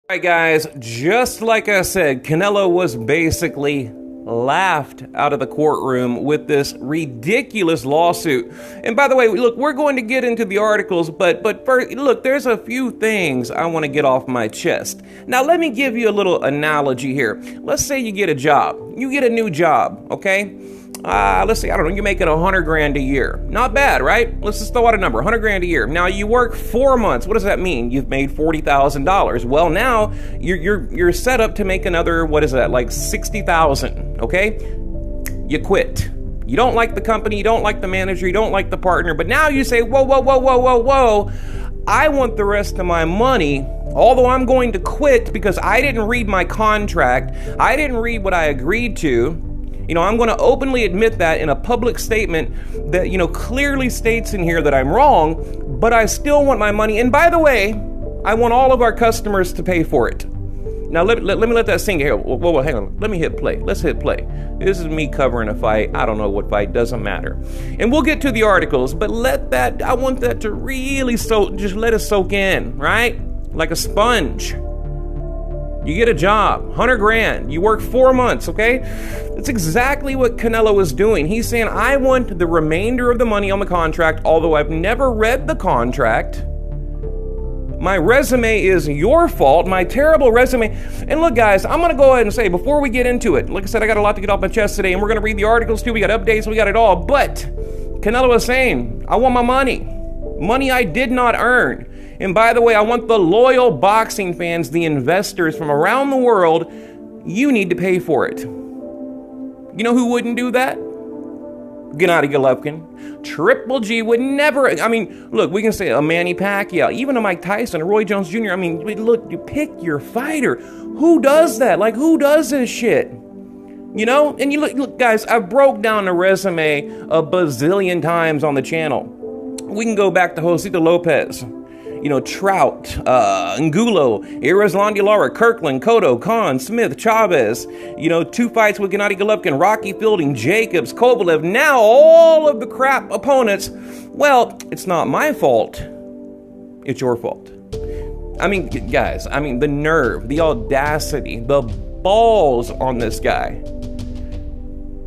All right, guys, just like I said, Canelo was basically laughed out of the courtroom with this ridiculous lawsuit. And by the way, look, we're going to get into the articles, but first, look, there's a few things I want to get off my chest. Now, let me give you a little analogy here. Let's say you get a job. You get a new job, okay? Let's see, I don't know, you're making $100,000 a year. Not bad, right? Let's just throw out a number, $100,000 a year. Now you work 4 months. What does that mean? You've made $40,000. Well, now you're set up to make another, what is that, like $60,000, okay? You quit. You don't like the company, you don't like the manager, you don't like the partner, but now you say, whoa. I want the rest of my money, although I'm going to quit because I didn't read my contract. I didn't read what I agreed to. You know, I'm going to openly admit that in a public statement that, you know, clearly states in here that I'm wrong, but I still want my money. And by the way, I want all of our customers to pay for it. Now, let me let that sink here. Whoa, hang on. Let me hit play. Let's hit play. This is me covering a fight. I don't know what fight. Doesn't matter. And we'll get to the articles, but I want that to really just let it soak in, right? Like a sponge. You get a job, $100,000. You work 4 months, okay? That's exactly what Canelo is doing. He's saying, I want the remainder of the money on the contract, although I've never read the contract. My resume is your fault, my terrible resume. And look, guys, I'm going to go ahead and say, before we get into it, like I said, I got a lot to get off my chest today, and we're going to read the articles too. We got updates, we got it all. But Canelo is saying, I want my money. Money I did not earn. And by the way, I want the loyal boxing fans, the investors from around the world, you need to pay for it. You know who wouldn't do that? Gennady Golovkin. Triple G would never, I mean, look, we can say a Manny Pacquiao, even a Mike Tyson, a Roy Jones Jr. I mean, look, you pick your fighter. Who does that? Like, who does this shit? You know? And you look, guys, I broke down the resume a bazillion times on the channel. We can go back to Josito Lopez. You know, Trout, Angulo, Erislandia Lara, Kirkland, Cotto, Khan, Smith, Chavez, you know, 2 fights with Gennady Golovkin, Rocky Fielding, Jacobs, Kovalev, now all of the crap opponents. Well, it's not my fault. It's your fault. I mean, guys, I mean, the nerve, the audacity, the balls on this guy.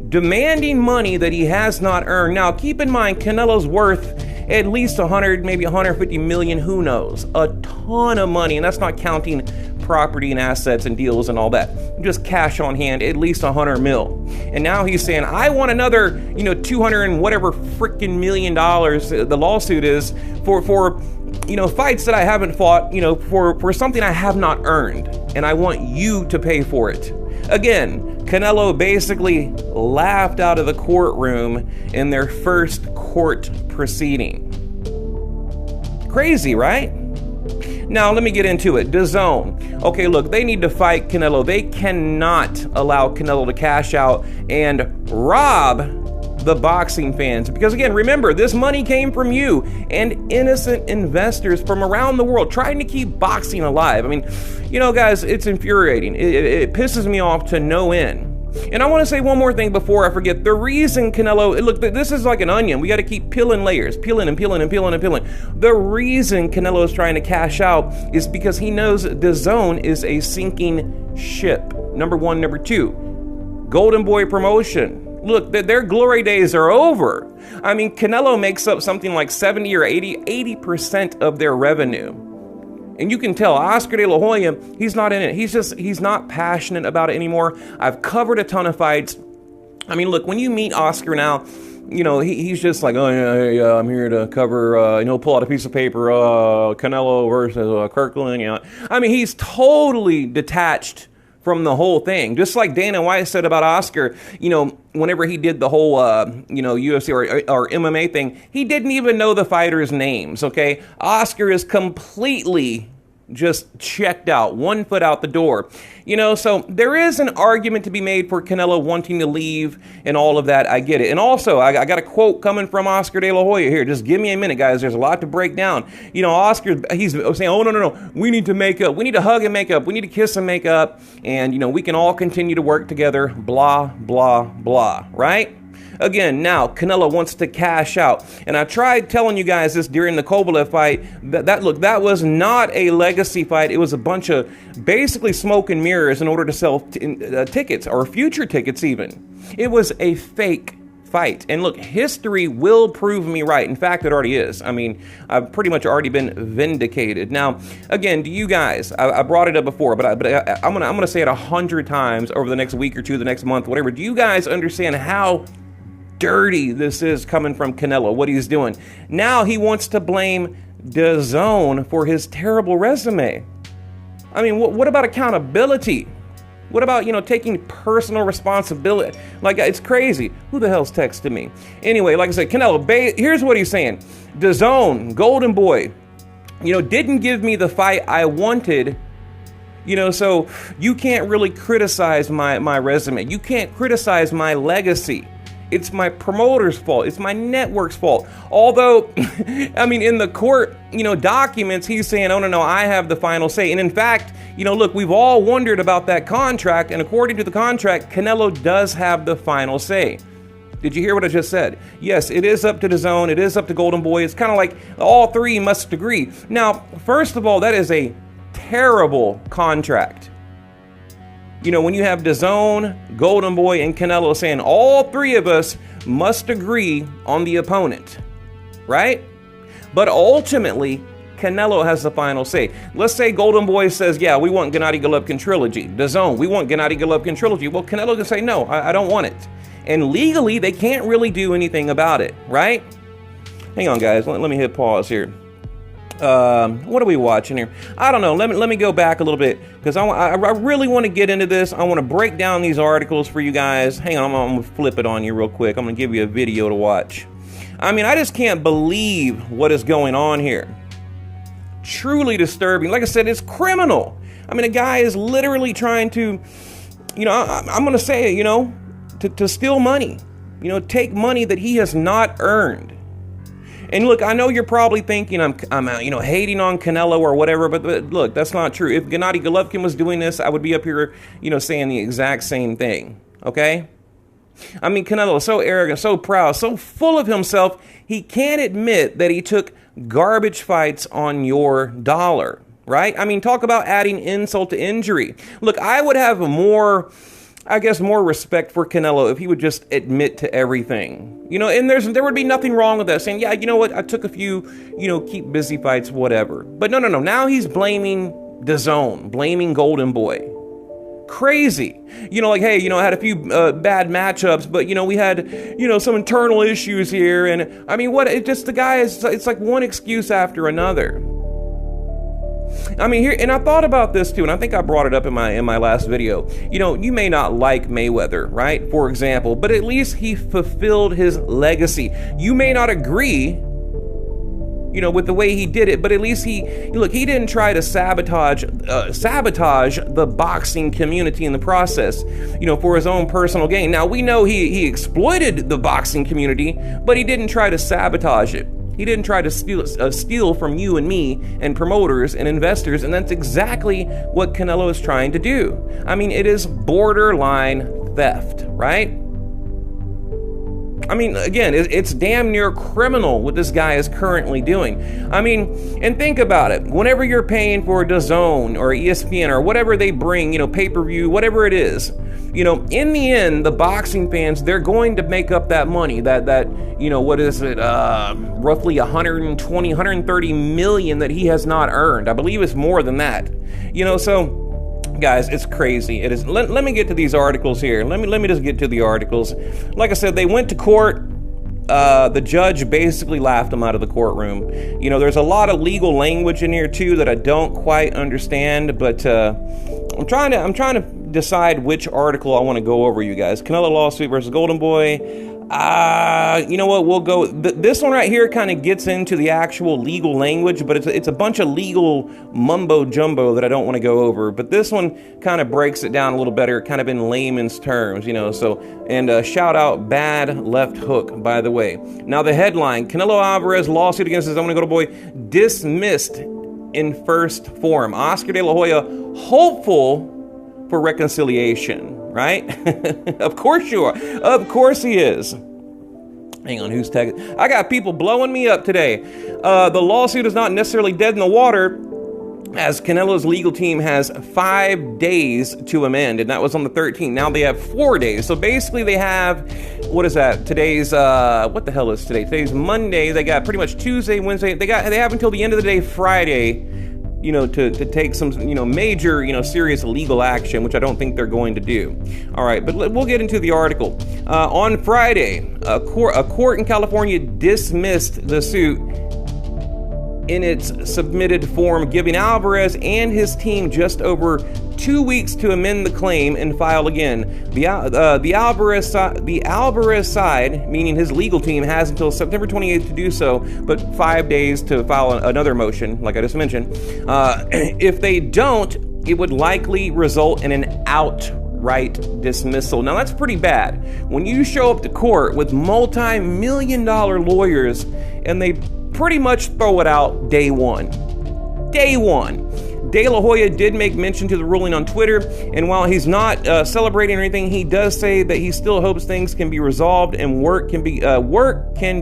Demanding money that he has not earned. Now, keep in mind, Canelo's worth at least 100, maybe 150 million, who knows? A ton of money, and that's not counting property and assets and deals and all that. Just cash on hand, at least 100 mil. And now he's saying, I want another, you know, 200 and whatever freaking $1 million the lawsuit is for you know, fights that I haven't fought, you know, for something I have not earned, and I want you to pay for it. Again, Canelo basically laughed out of the courtroom in their first court proceeding. Crazy, right? Now, let me get into it. DAZN. Okay, look, they need to fight Canelo. They cannot allow Canelo to cash out and rob the boxing fans. Because again, remember, this money came from you and innocent investors from around the world trying to keep boxing alive. I mean, you know, guys, it's infuriating. It pisses me off to no end. And I want to say one more thing before I forget. The reason Canelo, look, this is like an onion. We got to keep peeling layers, peeling and peeling and peeling and peeling. The reason Canelo is trying to cash out is because he knows DAZN is a sinking ship. Number one. Number two, Golden Boy Promotion. Look, their glory days are over. I mean, Canelo makes up something like 70 or 80% of their revenue. And you can tell Oscar De La Hoya, he's not in it. He's not passionate about it anymore. I've covered a ton of fights. I mean, look, when you meet Oscar now, you know, he's just like, oh, yeah, I'm here to cover, you know, pull out a piece of paper, Canelo versus Kirkland. You know. I mean, he's totally detached from the whole thing. Just like Dana White said about Oscar, you know, whenever he did the whole, you know, UFC or MMA thing, he didn't even know the fighters' names, okay? Oscar is completely just checked out, 1 foot out the door. You know, so there is an argument to be made for Canelo wanting to leave and all of that. I get it. And also, I got a quote coming from Oscar De La Hoya here. Just give me a minute, guys. There's a lot to break down. You know, Oscar, he's saying, oh, no. We need to make up. We need to hug and make up. We need to kiss and make up. And, you know, we can all continue to work together. Blah, blah, blah. Right? Again, now Canelo wants to cash out. And I tried telling you guys this during the Kovalev fight. Look, that was not a legacy fight. It was a bunch of basically smoke and mirrors in order to sell tickets, or future tickets even. It was a fake fight. And look, history will prove me right. In fact, it already is. I mean, I've pretty much already been vindicated. Now, again, do you guys, I brought it up before, but I'm gonna say it 100 times over the next week or two, the next month, whatever. Do you guys understand how dirty this is coming from Canelo, what he's doing? Now he wants to blame dazn for his terrible resume. I mean, what about accountability? What about, taking personal responsibility? Like, it's crazy. Who the hell's texting me? Anyway, like I said, Canelo, here's what he's saying. dazn, Golden Boy, didn't give me the fight I wanted. So you can't really criticize my resume. You can't criticize my legacy. It's my promoter's fault. It's my network's fault. Although, I mean, in the court, documents, he's saying, oh, no, I have the final say. And in fact, look, we've all wondered about that contract. And according to the contract, Canelo does have the final say. Did you hear what I just said? Yes, it is up to dazn. It is up to Golden Boy. It's kind of like all three must agree. Now, first of all, that is a terrible contract. When you have dazn, Golden Boy, and Canelo saying all three of us must agree on the opponent, right? But ultimately, Canelo has the final say. Let's say Golden Boy says, yeah, we want Gennady Golovkin trilogy. dazn, we want Gennady Golovkin trilogy. Well, Canelo can say, no, I don't want it. And legally, they can't really do anything about it, right? Hang on, guys. Let me hit pause here. What are we watching here? I don't know. Let me go back a little bit, because I really want to get into this. I want to break down these articles for you guys. Hang on, I'm going to flip it on you real quick. I'm going to give you a video to watch. I mean, I just can't believe what is going on here. Truly disturbing. Like I said, it's criminal. I mean, a guy is literally trying to, I'm going to say it, to steal money. Take money that he has not earned. And look, I know you're probably thinking I'm hating on Canelo or whatever, but look, that's not true. If Gennady Golovkin was doing this, I would be up here, saying the exact same thing, okay? I mean, Canelo is so arrogant, so proud, so full of himself, he can't admit that he took garbage fights on your dollar, right? I mean, talk about adding insult to injury. Look, I would have more respect for Canelo if he would just admit to everything. And there would be nothing wrong with that, saying, yeah, you know what, I took a few, keep busy fights, whatever. But no. Now he's blaming dazn, blaming Golden Boy. Crazy. Like, hey, I had a few bad matchups, but, we had, some internal issues here. And I mean, the guy it's like one excuse after another. I mean, here, and I thought about this too, and I think I brought it up in my last video. You may not like Mayweather, right? For example, but at least he fulfilled his legacy. You may not agree, with the way he did it, but at least he didn't try to sabotage the boxing community in the process, for his own personal gain. Now, we know he exploited the boxing community, but he didn't try to sabotage it. He didn't try to steal from you and me and promoters and investors, and that's exactly what Canelo is trying to do. I mean, it is borderline theft, right? I mean, again, it's damn near criminal what this guy is currently doing. I mean, and think about it. Whenever you're paying for dazn or ESPN or whatever they bring, pay-per-view, whatever it is, in the end, the boxing fans, they're going to make up that money, that what is it, roughly 120, 130 million that he has not earned. I believe it's more than that. So guys, it's crazy. It is. Let me get to these articles here. Let me just get to the articles. Like I said, they went to court. The judge basically laughed him out of the courtroom. There's a lot of legal language in here too that I don't quite understand, but I'm trying to decide which article I want to go over, you guys. Canelo lawsuit versus Golden Boy. You know what? We'll go. This one right here kind of gets into the actual legal language, but it's a bunch of legal mumbo jumbo that I don't want to go over. But this one kind of breaks it down a little better, kind of in layman's terms, So, and shout out Bad Left Hook, by the way. Now the headline: Canelo Alvarez lawsuit against his own Golden Boy dismissed in first form. Oscar De La Hoya hopeful for reconciliation, right? Of course you are. Of course he is. Hang on, who's texting? I got people blowing me up today. The lawsuit is not necessarily dead in the water, as Canelo's legal team has 5 days to amend, and that was on the 13th. Now they have 4 days. So basically they have, what is that? Today's, what the hell is today? Today's Monday. They got pretty much Tuesday, Wednesday. They have until the end of the day, Friday, to take some, major, serious legal action, which I don't think they're going to do. All right, but we'll get into the article. On Friday, a court in California dismissed the suit in its submitted form, giving Alvarez and his team just over 2 weeks to amend the claim and file again. The Alvarez side, meaning his legal team, has until September 28th to do so, but 5 days to file another motion, like I just mentioned. If they don't, it would likely result in an outright dismissal. Now that's pretty bad. When you show up to court with multi-million-dollar lawyers and they pretty much throw it out day one. Day one. De La Hoya did make mention to the ruling on Twitter, and while he's not celebrating or anything, he does say that he still hopes things can be resolved and work can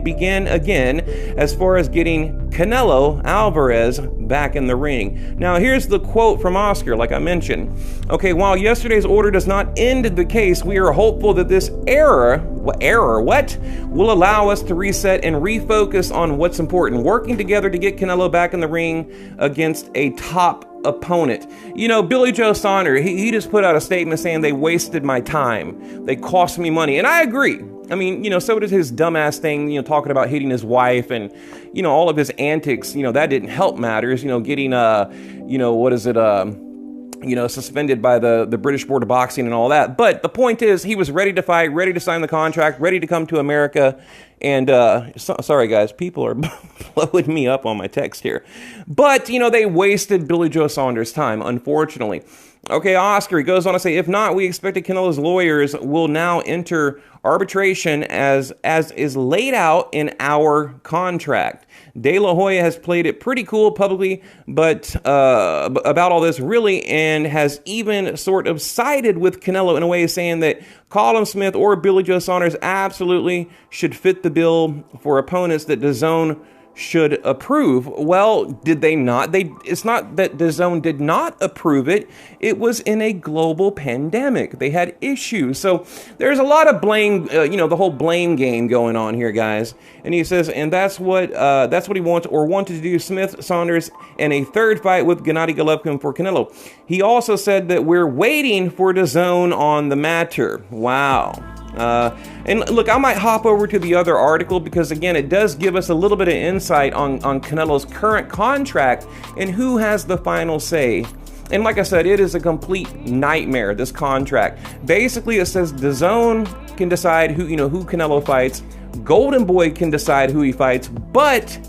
begin again as far as getting Canelo Alvarez back in the ring. Now, here's the quote from Oscar, like I mentioned. Okay, while yesterday's order does not end the case, we are hopeful that this error will allow us to reset and refocus on what's important, working together to get Canelo back in the ring against a top opponent. Billy Joe Saunders, he just put out a statement saying they wasted my time. They cost me money. And I agree. I mean, so did his dumbass thing, talking about hitting his wife and, all of his antics, that didn't help matters, getting, suspended by the British Board of Boxing and all that. But the point is, he was ready to fight, ready to sign the contract, ready to come to America. And sorry, guys, people are blowing me up on my text here. But, they wasted Billy Joe Saunders' time, unfortunately. Okay, Oscar, he goes on to say, if not, we expected Canelo's lawyers will now enter arbitration as is laid out in our contract. De La Hoya has played it pretty cool publicly, but about all this really, and has even sort of sided with Canelo in a way, saying that Colin Smith or Billy Joe Saunders absolutely should fit the bill for opponents that DAZN should approve. Well, did they not? It's not that DAZN did not approve it. It was in a global pandemic. They had issues. So there's a lot of blame, the whole blame game going on here, guys. And he says, and that's what he wants or wanted to do, Smith, Saunders, and a third fight with Gennady Golovkin for Canelo. He also said that we're waiting for DAZN on the matter. Wow. And look, I might hop over to the other article because, again, it does give us a little bit of insight on Canelo's current contract and who has the final say. And like I said, it is a complete nightmare, this contract. Basically, it says DAZN can decide who Canelo fights. Golden Boy can decide who he fights, but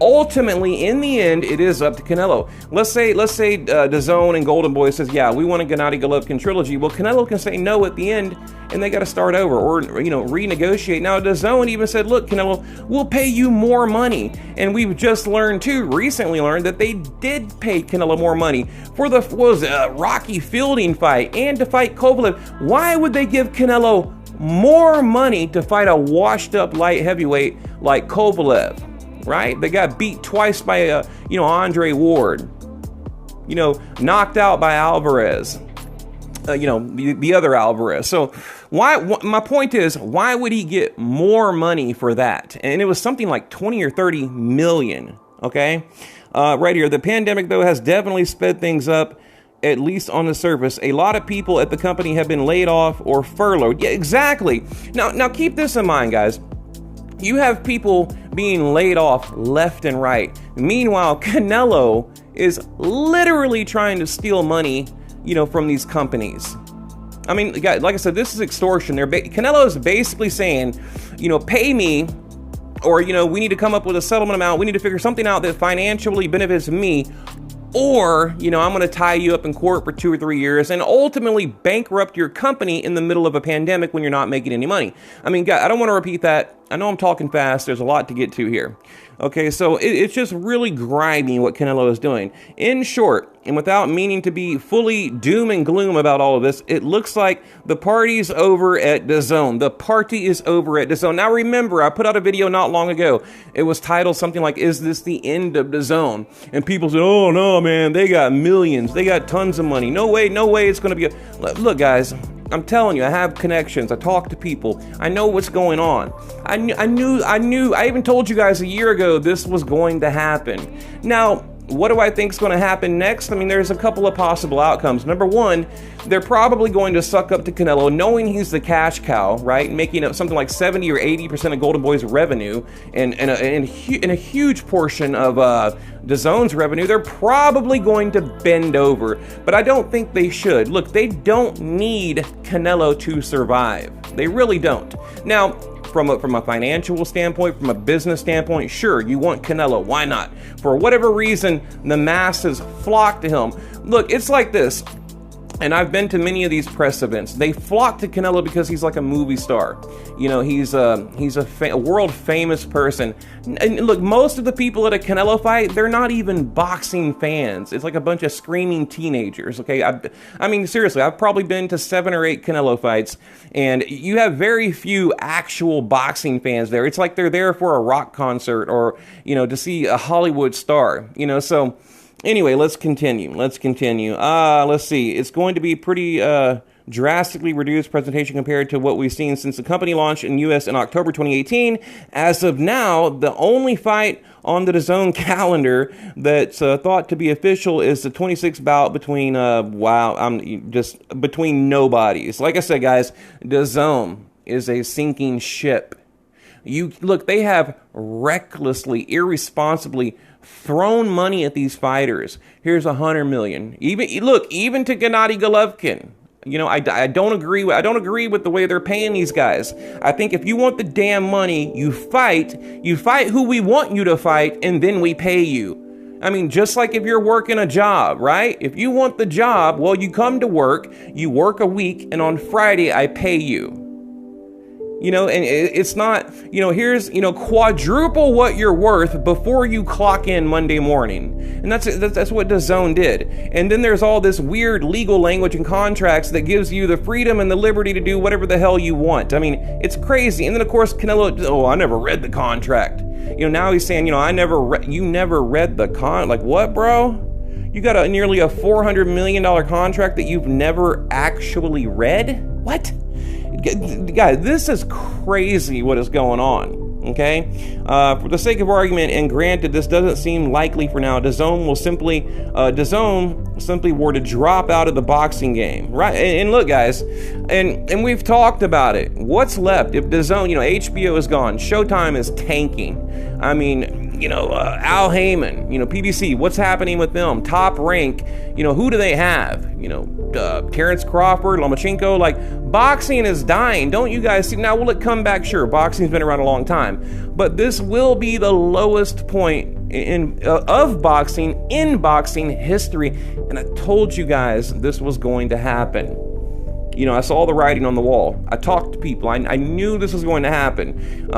ultimately, in the end, it is up to Canelo. Let's say DAZN and Golden Boy says, yeah, we want a Gennady Golovkin trilogy. Well, Canelo can say no at the end, and they got to start over or, renegotiate. Now, DAZN even said, look, Canelo, we'll pay you more money. And we've just recently learned that they did pay Canelo more money for the Rocky Fielding fight and to fight Kovalev. Why would they give Canelo more money to fight a washed-up light heavyweight like Kovalev? Right? They got beat twice by, Andre Ward, knocked out by Alvarez, the other Alvarez. So my point is, why would he get more money for that? And it was something like 20 or 30 million. Okay. Right here. The pandemic, though, has definitely sped things up, at least on the surface. A lot of people at the company have been laid off or furloughed. Yeah, exactly. Now keep this in mind, guys. You have people being laid off left and right. Meanwhile, Canelo is literally trying to steal money, from these companies. I mean, guys, like I said, this is extortion. Canelo is basically saying, pay me, or, we need to come up with a settlement amount. We need to figure something out that financially benefits me. Or, I'm going to tie you up in court for 2 or 3 years and ultimately bankrupt your company in the middle of a pandemic when you're not making any money. I mean, guys, I don't want to repeat that I know I'm talking fast. There's a lot to get to here. Okay, so it's just really grimy what Canelo is doing. In short, and without meaning to be fully doom and gloom about all of this, it looks like the party's over at dazn. The party is over at dazn. Now remember, I put out a video not long ago. It was titled something like, "Is this the end of dazn?" And people said, "Oh no, man, they got millions. They got tons of money. No way it's going to be a..." Look, guys, I'm telling you, I have connections. I talk to people. I know what's going on. I knew. I even told you guys a year ago this was going to happen. Now, what do I think is going to happen next? I mean, there's a couple of possible outcomes. Number one, they're probably going to suck up to Canelo, knowing he's the cash cow, right? Making up something like 70 or 80% of Golden Boy's revenue and a huge portion of dazn's revenue. They're probably going to bend over, but I don't think they should. Look, they don't need Canelo to survive. They really don't. Now, from a financial standpoint, from a business standpoint, sure, you want Canelo. Why not? For whatever reason, the masses flock to him. Look, it's like this. And I've been to many of these press events. They flock to Canelo because he's like a movie star. You know, he's a world famous person. And look, most of the people at a Canelo fight, they're not even boxing fans. It's like a bunch of screaming teenagers. Okay, I mean, seriously, I've probably been to 7 or 8 Canelo fights, and you have very few actual boxing fans there. It's like they're there for a rock concert or, you know, to see a Hollywood star. You know, so. Anyway, let's continue. Let's see. It's going to be pretty drastically reduced presentation compared to what we've seen since the company launched in U.S. in October 2018. As of now, the only fight on the dazn calendar that's thought to be official is the 26th bout between between nobodies. Like I said, guys, dazn is a sinking ship. Look, they have recklessly, irresponsibly thrown money at these fighters. Here's $100 million. Even to Gennady Golovkin. You know, I don't agree with the way they're paying these guys. I think if you want the damn money, you fight who we want you to fight, and then we pay you. I mean, just like if you're working a job, right? If you want the job, well, you come to work, you work a week, and on Friday I pay you. You know, and it's not, you know, here's, you know, quadruple what you're worth before you clock in Monday morning. And that's what dazn did. And then there's all this weird legal language and contracts that gives you the freedom and the liberty to do whatever the hell you want. I mean, it's crazy. And then, of course, Canelo, I never read the contract. You know, now he's saying, you know, you never read the like, what, bro? You got nearly a $400 million contract that you've never actually read? What? Guys, this is crazy what is going on, okay? For the sake of argument, and granted, this doesn't seem likely for now, dazn simply were to drop out of the boxing game, right? And look, guys, and we've talked about it. What's left? If dazn, you know, HBO is gone, Showtime is tanking. I mean, you know, Al Heyman, you know, PBC, what's happening with them? Top Rank, you know, who do they have? You know, Terrence Crawford, Lomachenko, like, boxing is dying. Don't you guys see? Now, will it come back? Sure, boxing's been around a long time, but this will be the lowest point of boxing in boxing history, and I told you guys this was going to happen. You know, I saw the writing on the wall. I talked to people. I knew this was going to happen.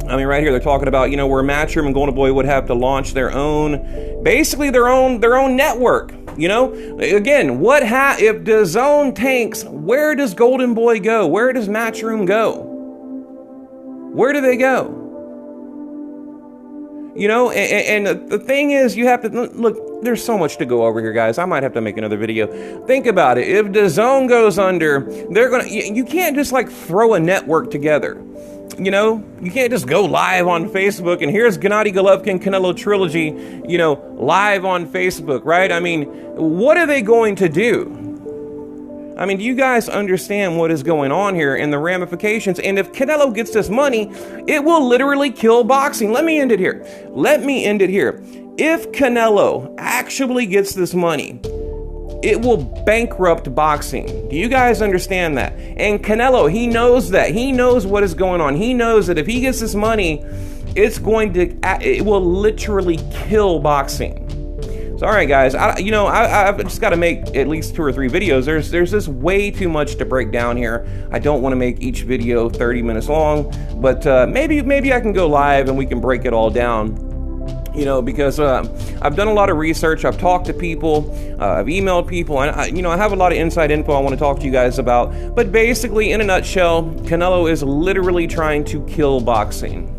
I mean, right here, they're talking about, you know, where Matchroom and Golden Boy would have to launch their own, basically their own network. You know, again, if dazn tanks, where does Golden Boy go? Where does Matchroom go? Where do they go? You know, and the thing is, you have to look, there's so much to go over here, guys. I might have to make another video. Think about it. If dazn goes under, you can't just like throw a network together. You know, you can't just go live on Facebook and here's Gennady Golovkin Canelo trilogy, you know, live on Facebook, right? I mean, what are they going to do? I mean, do you guys understand what is going on here and the ramifications? And if Canelo gets this money, it will literally kill boxing. Let me end it here. If Canelo actually gets this money, it will bankrupt boxing. Do you guys understand that? And Canelo, he knows that. He knows what is going on. He knows that if he gets this money, it will literally kill boxing. So all right, guys, I've just got to make at least 2 or 3 videos. There's just way too much to break down here. I don't want to make each video 30 minutes long, but maybe I can go live and we can break it all down. You know, because I've done a lot of research, I've talked to people, I've emailed people, and I have a lot of inside info I want to talk to you guys about. But basically, in a nutshell, Canelo is literally trying to kill boxing.